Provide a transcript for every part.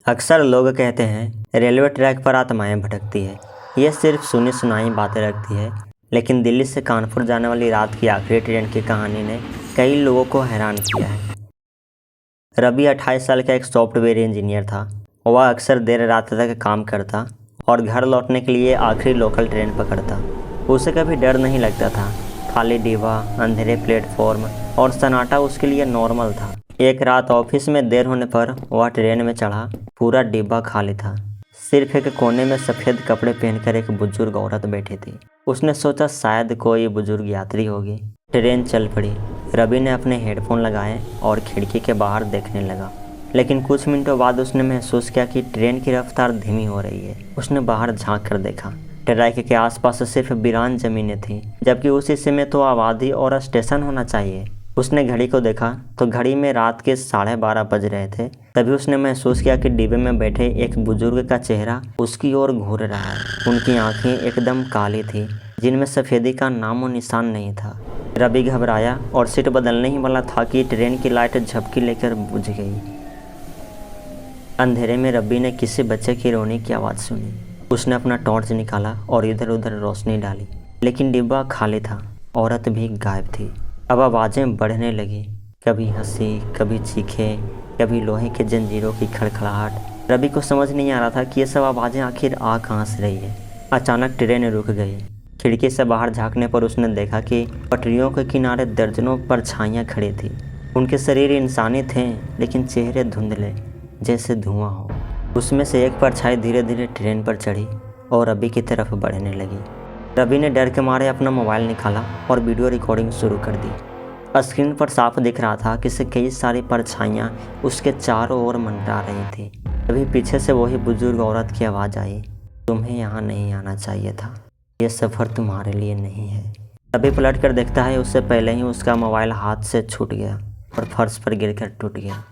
अक्सर लोग कहते हैं रेलवे ट्रैक पर आत्माएं भटकती है। ये सिर्फ सुनी सुनाई बातें रखती है, लेकिन दिल्ली से कानपुर जाने वाली रात की आखिरी ट्रेन की कहानी ने कई लोगों को हैरान किया है। रवि 28 साल का एक सॉफ्टवेयर इंजीनियर था। वह अक्सर देर रात तक काम करता और घर लौटने के लिए आखिरी लोकल ट्रेन पकड़ता। उसे कभी डर नहीं लगता था। खाली डिब्बा, अंधेरे प्लेटफॉर्म और सन्नाटा उसके लिए नॉर्मल था। एक रात ऑफिस में देर होने पर वह ट्रेन में चढ़ा। पूरा डिब्बा खाली था। सिर्फ एक कोने में सफ़ेद कपड़े पहनकर एक बुजुर्ग औरत बैठी थी। उसने सोचा शायद कोई बुजुर्ग यात्री होगी। ट्रेन चल पड़ी। रवि ने अपने हेडफोन लगाए और खिड़की के बाहर देखने लगा, लेकिन कुछ मिनटों बाद उसने महसूस किया कि ट्रेन की रफ्तार धीमी हो रही है। उसने बाहर झांक कर देखा। ट्रैक के आसपास सिर्फ वीरान ज़मीनें थीं, जबकि उस हिस्से में तो आबादी और स्टेशन होना चाहिए। उसने घड़ी को देखा तो घड़ी में रात के 12:30 बज रहे थे। तभी उसने महसूस किया कि डिब्बे में बैठे एक बुजुर्ग का चेहरा उसकी ओर घूर रहा है। उनकी आंखें एकदम काली थी, जिनमें सफ़ेदी का नामो निशान नहीं था। रवि घबराया और सीट बदलने ही वाला था कि ट्रेन की लाइट झपकी लेकर बुझ गई। अंधेरे में रवि ने किसी बच्चे की रोने की आवाज़ सुनी। उसने अपना टॉर्च निकाला और इधर उधर रोशनी डाली, लेकिन डिब्बा खाली था। औरत भी गायब थी। अब आवाज़ें बढ़ने लगी, कभी हंसी, कभी चीखें, कभी लोहे के जंजीरों की खड़खड़ाहट। रवि को समझ नहीं आ रहा था कि ये सब आवाज़ें आखिर आ कहाँ से रही है। अचानक ट्रेन रुक गई। खिड़की से बाहर झांकने पर उसने देखा कि पटरियों के किनारे दर्जनों परछाइयाँ खड़ी थी। उनके शरीर इंसानी थे, लेकिन चेहरे धुंधले, जैसे धुआं हो। उसमें से एक परछाई धीरे धीरे ट्रेन पर चढ़ी और रवि की तरफ बढ़ने लगी। रवि ने डर के मारे अपना मोबाइल निकाला और वीडियो रिकॉर्डिंग शुरू कर दी। स्क्रीन पर साफ दिख रहा था कि कई सारी परछाइयाँ उसके चारों ओर मंडरा रही थी। तभी पीछे से वही बुजुर्ग औरत की आवाज़ आई, तुम्हें यहाँ नहीं आना चाहिए था, ये सफ़र तुम्हारे लिए नहीं है। रवि पलट कर देखता है, उससे पहले ही उसका मोबाइल हाथ से छूट गया और फर्श पर गिरकर टूट गया।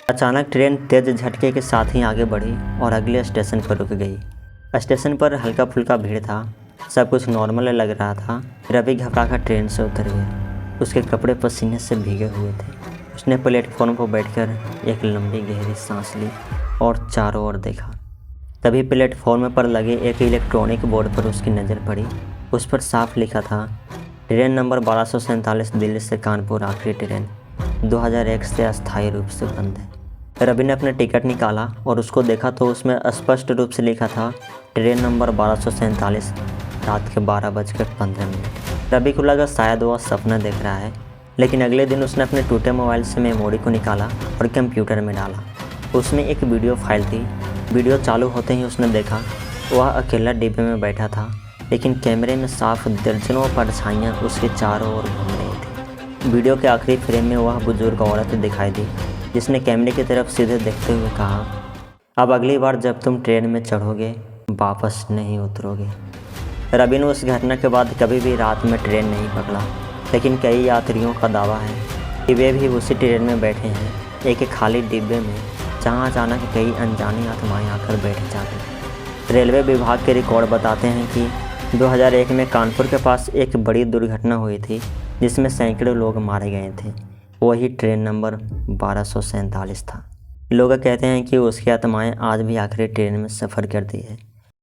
अचानक ट्रेन तेज झटके के साथ ही आगे बढ़ी और अगले स्टेशन पर रुक गई। स्टेशन पर हल्का फुल्का भीड़ था। सब कुछ नॉर्मल लग रहा था। रवि घबराकर ट्रेन से उतर गया। उसके कपड़े पसीने से भीगे हुए थे। उसने प्लेटफॉर्म पर बैठकर एक लंबी गहरी सांस ली और चारों ओर देखा। तभी प्लेटफॉर्म पर लगे एक इलेक्ट्रॉनिक बोर्ड पर उसकी नज़र पड़ी। उस पर साफ लिखा था, ट्रेन नंबर 1247 दिल्ली से कानपुर आखिरी ट्रेन 2001 से अस्थायी रूप से बंद है। रवि ने अपना टिकट निकाला और उसको देखा तो उसमें स्पष्ट रूप से लिखा था, ट्रेन नंबर 1247 रात के 12:15। रवि को लगा शायद वह सपना देख रहा है, लेकिन अगले दिन उसने अपने टूटे मोबाइल से मेमोरी को निकाला और कंप्यूटर में डाला। उसमें एक वीडियो फाइल थी। वीडियो चालू होते ही उसने देखा वह अकेला डिब्बे में बैठा था, लेकिन कैमरे में साफ दर्जनों परछाइयाँ उसके चारों ओर घूम रही थी। वीडियो के आखिरी फ्रेम में वह बुजुर्ग औरत दिखाई दी, जिसने कैमरे की तरफ सीधे देखते हुए कहा, अब अगली बार जब तुम ट्रेन में चढ़ोगे वापस नहीं उतरोगे। रवि ने उस घटना के बाद कभी भी रात में ट्रेन नहीं पकड़ा, लेकिन कई यात्रियों का दावा है कि वे भी उसी ट्रेन में बैठे हैं, एक खाली डिब्बे में, जहां अचानक कई अनजानी आत्माएं आकर बैठ जाती। रेलवे विभाग के रिकॉर्ड बताते हैं कि 2001 में कानपुर के पास एक बड़ी दुर्घटना हुई थी, जिसमें सैकड़ों लोग मारे गए थे। वही ट्रेन नंबर 1247 था। लोग कहते हैं कि उसकी आत्माएं आज भी आखिरी ट्रेन में सफ़र करती है।